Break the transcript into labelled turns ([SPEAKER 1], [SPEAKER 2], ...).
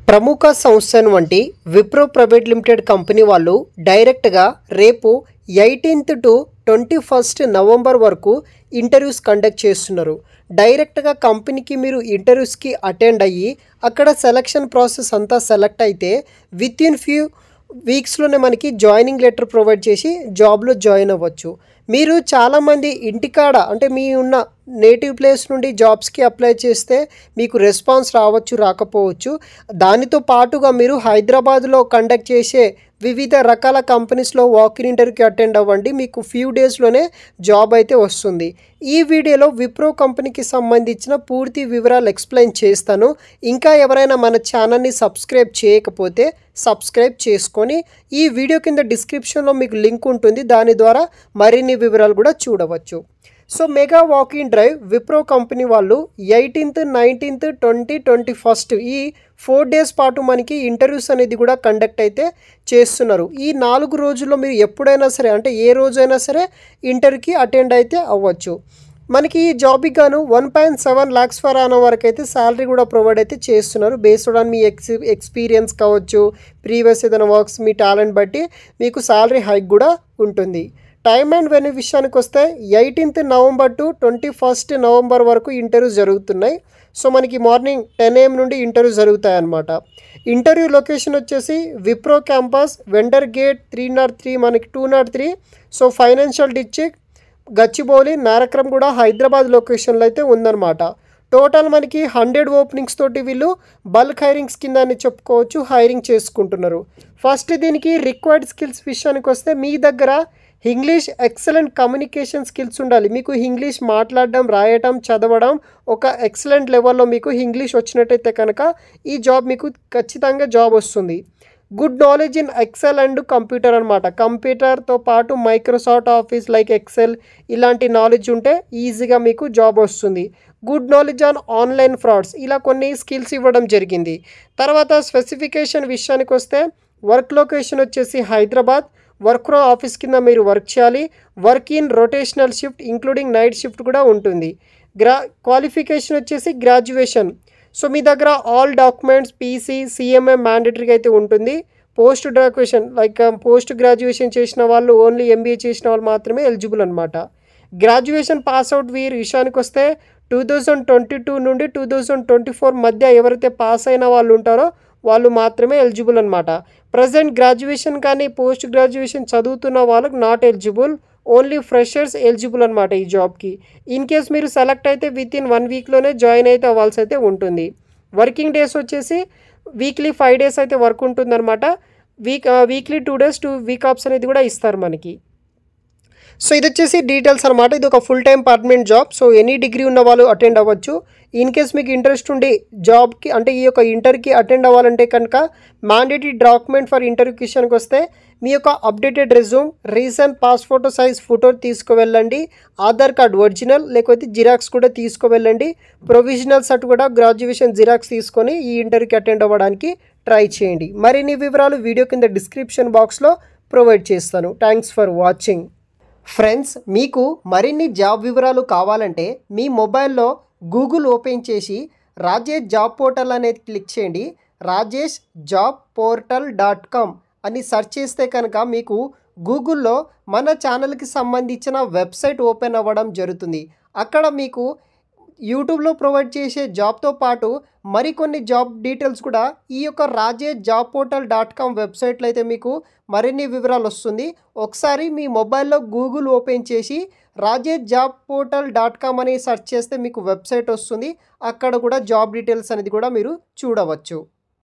[SPEAKER 1] ప్రముఖ సంస్థను వంటి విప్రో ప్రైవేట్ లిమిటెడ్ కంపెనీ వాళ్ళు డైరెక్ట్గా రేపు 18th to 21st నవంబర్ వరకు ఇంటర్వ్యూస్ కండక్ట్ చేస్తున్నారు. డైరెక్ట్గా కంపెనీకి మీరు ఇంటర్వ్యూస్కి అటెండ్ అయ్యి అక్కడ సెలక్షన్ ప్రాసెస్ అంతా సెలెక్ట్ అయితే విత్ ఇన్ ఫ్యూ వీక్స్లోనే మనకి జాయినింగ్ లెటర్ ప్రొవైడ్ చేసి జాబ్లో జాయిన్ అవ్వచ్చు. మీరు చాలామంది ఇంటికాడ అంటే మీ ఉన్న నేటివ్ ప్లేస్ నుండి జాబ్స్కి అప్లై చేస్తే మీకు రెస్పాన్స్ రావచ్చు రాకపోవచ్చు. దానితో పాటుగా మీరు హైదరాబాద్లో కండక్ట్ చేసే వివిధ రకాల కంపెనీస్లో వాకిన్ ఇంటర్వ్యూకి అటెండ్ అవ్వండి. మీకు ఫ్యూ డేస్లోనే జాబ్ అయితే వస్తుంది. ఈ వీడియోలో విప్రో కంపెనీకి సంబంధించిన పూర్తి వివరాలు ఎక్స్ప్లెయిన్ చేస్తాను. ఇంకా ఎవరైనా మన ఛానల్ని సబ్స్క్రైబ్ చేయకపోతే సబ్స్క్రైబ్ చేసుకొని ఈ వీడియో కింద డిస్క్రిప్షన్లో మీకు లింక్ ఉంటుంది. దాని ద్వారా మరిన్ని వివరాలు కూడా చూడవచ్చు. So mega walk-in drive Wipro company వాళ్ళు 18th, 19th, 20, 21 ఈ 4 days పాటు మనకి ఇంటర్వ్యూస్ అనేది కూడా కండక్ట్ అయితే చేస్తున్నారు. ఈ 4 రోజుల్లో మీరు ఎప్పుడైనా సరే అంటే ఏ రోజైనా సరే ఇంటర్వ్యూకి అటెండ్ అయితే అవ్వచ్చు. మనకి ఈ జాబ్కి గాను 1.7 lakhs per annum వరకు అయితే శాలరీ కూడా ప్రొవైడ్ అయితే చేస్తున్నారు. బేస్డ్ ఆన్ మీ ఎక్స్పీరియన్స్ కావచ్చు, ప్రీవియస్ ఏదైనా వర్క్స్, మీ టాలెంట్ బట్టి మీకు శాలరీ హైక్ కూడా ఉంటుంది. టైమ్ అండ్ వెన్యూ విషయానికి వస్తే 18th November to 21st November వరకు ఇంటర్వ్యూస్ జరుగుతున్నాయి. సో మనకి మార్నింగ్ 10 AM నుండి ఇంటర్వ్యూ జరుగుతాయి అన్నమాట. ఇంటర్వ్యూ లొకేషన్ వచ్చేసి విప్రో క్యాంపస్, వెండర్ గేట్ 303, మనకి 203. సో ఫైనాన్షియల్ డిస్ట్రిక్ట్, గచ్చిబౌలి, నారక్రం కూడా హైదరాబాద్ లొకేషన్లో అయితే ఉందన్నమాట. టోటల్ మనకి 100 ఓపెనింగ్స్ తోటి వీళ్ళు బల్క్ హైరింగ్స్ కింద అని చెప్పుకోవచ్చు హైరింగ్ చేసుకుంటున్నారు. ఫస్ట్ దీనికి రిక్వైర్డ్ స్కిల్స్ విషయానికి వస్తే మీ దగ్గర ఇంగ్లీష్ ఎక్సలెంట్ కమ్యూనికేషన్ స్కిల్స్ ఉండాలి. మీకు ఇంగ్లీష్ మాట్లాడడం, రాయటం, చదవడం ఒక ఎక్సలెంట్ లెవెల్లో మీకు ఇంగ్లీష్ వచ్చినట్టయితే కనుక ఈ జాబ్ మీకు ఖచ్చితంగా జాబ్ వస్తుంది. Good knowledge in Excel and computer అనమాట. కంప్యూటర్తో పాటు మైక్రోసాఫ్ట్ ఆఫీస్ లైక్ ఎక్సెల్ ఇలాంటి నాలెడ్జ్ ఉంటే ఈజీగా మీకు జాబ్ వస్తుంది. Good knowledge on online frauds ఇలా కొన్ని స్కిల్స్ ఇవ్వడం జరిగింది. తర్వాత స్పెసిఫికేషన్ విషయానికి వస్తే వర్క్ లొకేషన్ వచ్చేసి హైదరాబాద్. వర్క్ ఫ్రమ్ ఆఫీస్ కింద మీరు వర్క్ చేయాలి. Work in rotational shift including night shift కూడా ఉంటుంది. క్వాలిఫికేషన్ వచ్చేసి గ్రాడ్యుయేషన్. సో మీ దగ్గర ఆల్ డాక్యుమెంట్స్, పీసీ, సిఎంఏ మ్యాండేటరీగా అయితే ఉంటుంది. Post graduation like post graduation చేసిన వాళ్ళు, ఓన్లీ ఎంబీఏ చేసిన వాళ్ళు మాత్రమే ఎలిజిబుల్ అనమాట. గ్రాడ్యుయేషన్ పాస్అవుట్ వీరి విషయానికి వస్తే 2022 నుండి 2024 మధ్య ఎవరైతే పాస్ అయిన వాళ్ళు ఉంటారో వాళ్ళు మాత్రమే ఎలిజిబుల్ అనమాట. ప్రజెంట్ గ్రాడ్యుయేషన్ కానీ పోస్ట్ గ్రాడ్యుయేషన్ చదువుతున్న వాళ్ళకి not eligible, only freshers eligible అనమాట ఈ జాబ్కి. ఇన్ కేస్ మీరు సెలెక్ట్ అయితే విత్ ఇన్ 1 weekలోనే జాయిన్ అయితే అవ్వాల్సి అయితే ఉంటుంది. వర్కింగ్ డేస్ వచ్చేసి వీక్లీ 5 days అయితే వర్క్ ఉంటుందన్నమాట. వీక్లీ 2 days 2 week ఆఫ్స్ అనేది కూడా ఇస్తారు మనకి. సో ఇది వచ్చేసి డీటెయిల్స్ అనమాట. ఇది ఒక full time permanent job. So any degree ఉన్న వాళ్ళు అటెండ్ అవ్వచ్చు. ఇన్ కేస్ మీకు ఇంట్రెస్ట్ ఉండి జాబ్కి అంటే ఈ యొక్క ఇంటర్వ్యూకి అటెండ్ అవ్వాలంటే కనుక మ్యాండేటరీ డాక్యుమెంట్ ఫర్ ఇంటర్వ్యూ విషయానికి వస్తే మీ యొక్క updated resume, recent passport size photo తీసుకువెళ్ళండి. ఆధార్ కార్డ్ ఒరిజినల్ లేకపోతే జిరాక్స్ కూడా తీసుకువెళ్ళండి. ప్రొవిజనల్ సర్ట్ కూడా గ్రాడ్యుయేషన్ జిరాక్స్ తీసుకొని ఈ ఇంటర్వ్యూకి అటెండ్ అవ్వడానికి ట్రై చేయండి. మరిన్ని వివరాలు వీడియో కింద డిస్క్రిప్షన్ బాక్స్లో ప్రొవైడ్ చేస్తాను. Thanks for watching. ఫ్రెండ్స్, మీకు మరిన్ని జాబ్ వివరాలు కావాలంటే మీ మొబైల్లో గూగుల్ ఓపెన్ చేసి రాజేష్ జాబ్ పోర్టల్ అనేది క్లిక్ చేయండి. rajeshjobportal.com అని సెర్చ్ చేస్తే కనుక మీకు గూగుల్లో మన ఛానల్కి సంబంధించిన వెబ్సైట్ ఓపెన్ అవ్వడం జరుగుతుంది. అక్కడ మీకు యూట్యూబ్లో ప్రొవైడ్ చేసే జాబ్తో పాటు మరికొన్ని జాబ్ డీటెయిల్స్ కూడా ఈ యొక్క rajeshjobportal.com వెబ్సైట్లో అయితే మీకు మరిన్ని వివరాలు వస్తుంది. ఒకసారి మీ మొబైల్లో గూగుల్ ఓపెన్ చేసి rajeshjobportal.com అని సెర్చ్ చేస్తే మీకు వెబ్సైట్ వస్తుంది. అక్కడ కూడా జాబ్ డీటెయిల్స్ అనేది కూడా మీరు చూడవచ్చు.